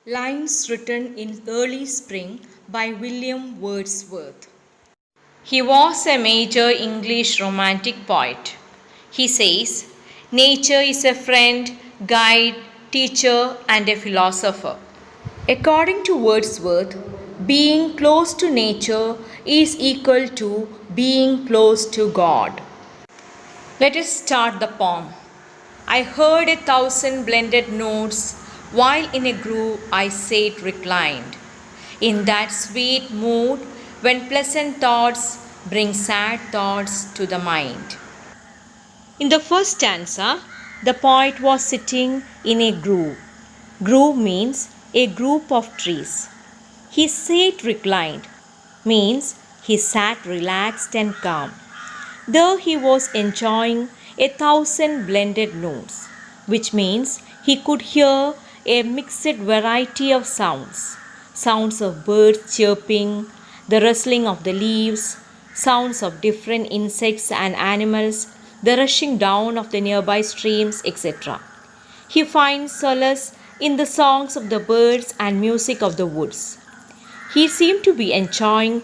Lines written in early spring by William Wordsworth. He was a major English romantic poet. He says, "Nature is a friend, guide, teacher, and a philosopher." According to Wordsworth, being close to nature is equal to being close to God. Let us start the poem. I heard 1,000 blended notes, while in a groove I sate reclined, in that sweet mood when pleasant thoughts bring sad thoughts to the mind. In the first stanza, the poet was sitting in a grove. Grove means a group of trees. He sat reclined, means he sat relaxed and calm. There he was enjoying 1,000 blended notes, which means he could hear a mixed variety of sounds. Sounds of birds chirping, the rustling of the leaves, sounds of different insects and animals, the rushing down of the nearby streams, etc. He finds solace in the songs of the birds and music of the woods. He seemed to be enjoying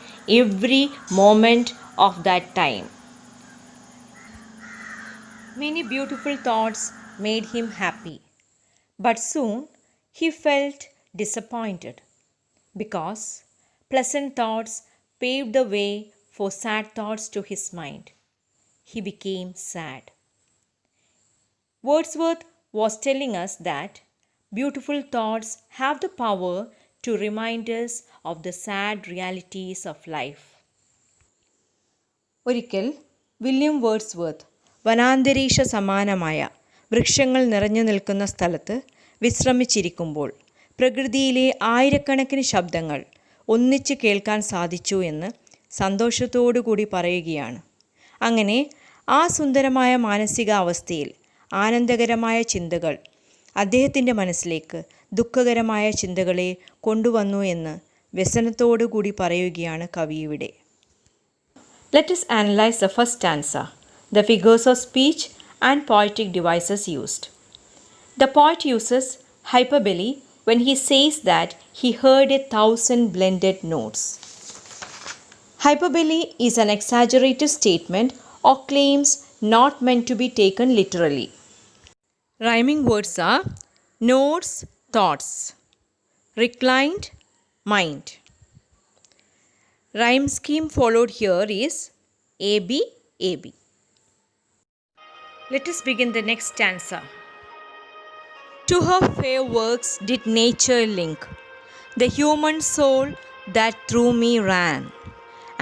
every moment of that time. Many beautiful thoughts made him happy, but soon he felt disappointed because pleasant thoughts paved the way for sad thoughts to his mind. He became sad. Wordsworth was telling us that beautiful thoughts have the power to remind us of the sad realities of life. ഒരിക്കൽ William Wordsworth വനാന്തരീക്ഷ സമാനമായ വൃക്ഷങ്ങൾ നിറഞ്ഞു നിൽക്കുന്ന സ്ഥലത്ത് വിശ്രമിച്ചിരിക്കുമ്പോൾ പ്രകൃതിയിലെ ആയിരക്കണക്കിന് ശബ്ദങ്ങൾ ഒന്നിച്ച് കേൾക്കാൻ സാധിച്ചു എന്ന് സന്തോഷത്തോടുകൂടി പറയുകയാണ്. അങ്ങനെ ആ സുന്ദരമായ മാനസികാവസ്ഥയിൽ ആനന്ദകരമായ ചിന്തകൾ അദ്ദേഹത്തിൻ്റെ മനസ്സിലേക്ക് ദുഃഖകരമായ ചിന്തകളെ കൊണ്ടുവന്നു എന്ന് വ്യസനത്തോടുകൂടി പറയുകയാണ് കവിയുടെ. Let us analyze the first stanza, the figures of speech and poetic devices used. The poet uses hyperbole when he says that he heard 1,000 blended notes. Hyperbole is an exaggerated statement or claims not meant to be taken literally. Rhyming words are notes, thoughts, reclined, mind. Rhyme scheme followed here is AB, AB. Let us begin the next stanza. To her fair works did nature link the human soul that through me ran,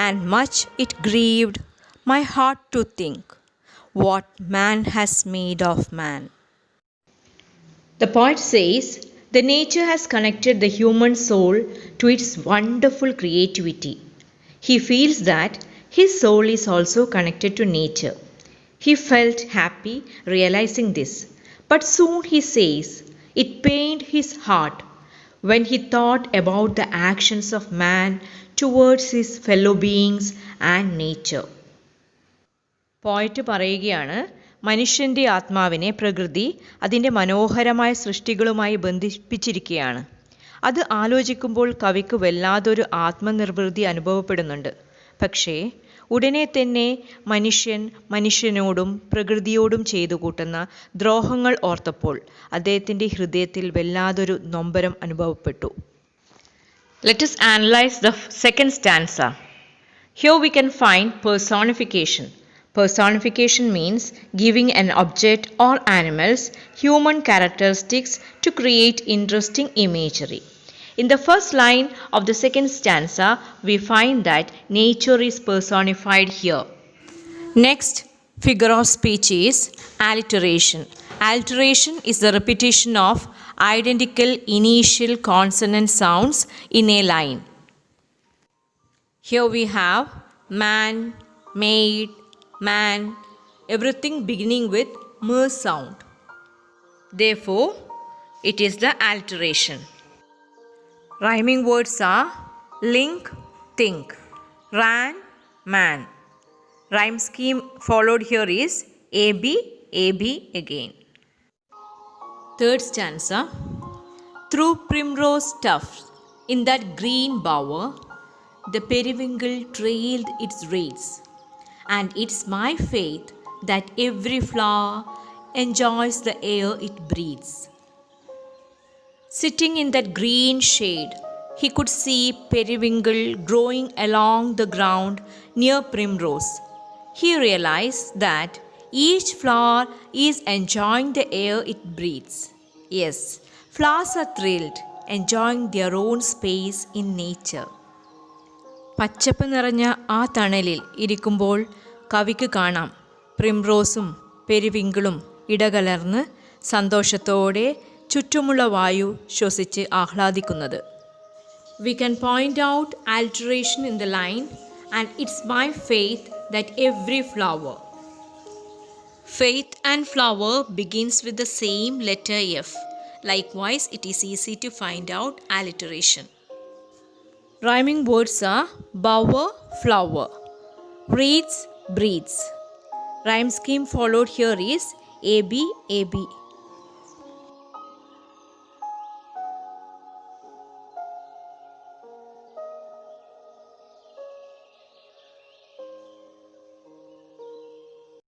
and much it grieved my heart to think what man has made of man. The poet says the nature has connected the human soul to its wonderful creativity. He feels that his soul is also connected to nature. He felt happy realizing this, but soon he says it pained his heart when he thought about the actions of man towards his fellow beings and nature. Poet പറയുകയാണ്, മനുഷ്യൻ്റെ ആത്മാവിനെ പ്രകൃതി അതിൻ്റെ മനോഹരമായ സൃഷ്ടികളുമായി ബന്ധിപ്പിച്ചിരിക്കുകയാണ്. അത് ആലോചിക്കുമ്പോൾ കവിക്ക് വല്ലാതൊരു ആത്മനിർവൃതി അനുഭവപ്പെടുന്നുണ്ട്. പക്ഷേ ഉടനെ തന്നെ മനുഷ്യനോടും പ്രകൃതിയോടും ചെയ്തു കൂട്ടുന്ന ദ്രോഹങ്ങൾ ഓർത്തപ്പോൾ അദ്ദേഹത്തിൻ്റെ ഹൃദയത്തിൽ വല്ലാതൊരു നൊമ്പരം അനുഭവപ്പെട്ടു. Let us analyze the second stanza. Here we can find personification. Personification means giving an object or animals human characteristics to create interesting imagery. In the first line of the second stanza, we find that nature is personified here. Next figure of speech is alliteration. Alliteration is the repetition of identical initial consonant sounds in a line. Here we have man, made, man, everything beginning with m sound. Therefore, it is the alliteration. Rhyming words are link, think, ran, man. Rhyme scheme followed here is AB, AB again. Third stanza. Through primrose tufts in that green bower, the periwinkle trailed its rays, and it's my faith that every flower enjoys the air it breathes. Sitting in that green shade, he could see periwinkle growing along the ground near primrose. He realized that each flower is enjoying the air it breathes. Yes, flowers are thrilled, enjoying their own space in nature. പച്ചപ്പ് നിറഞ്ഞ ആ തണലിൽ ഇരിക്കുമ്പോൾ കവിക്ക് കാണാം പ്രിംറോസും പെരുവിങ്കിളും ഇടകലർന്ന് സന്തോഷത്തോടെ ചുറ്റുമുള്ള വായു ശ്വസിച്ച് ആഹ്ലാദിക്കുന്നത്. We can point out alteration in the line, and it's my faith that every flower. Faith and flower begins with the same letter F. Likewise, it is easy to find out alliteration. Rhyming words are bower, flower, reeds, breeds. Rhyme scheme followed here is AB, AB.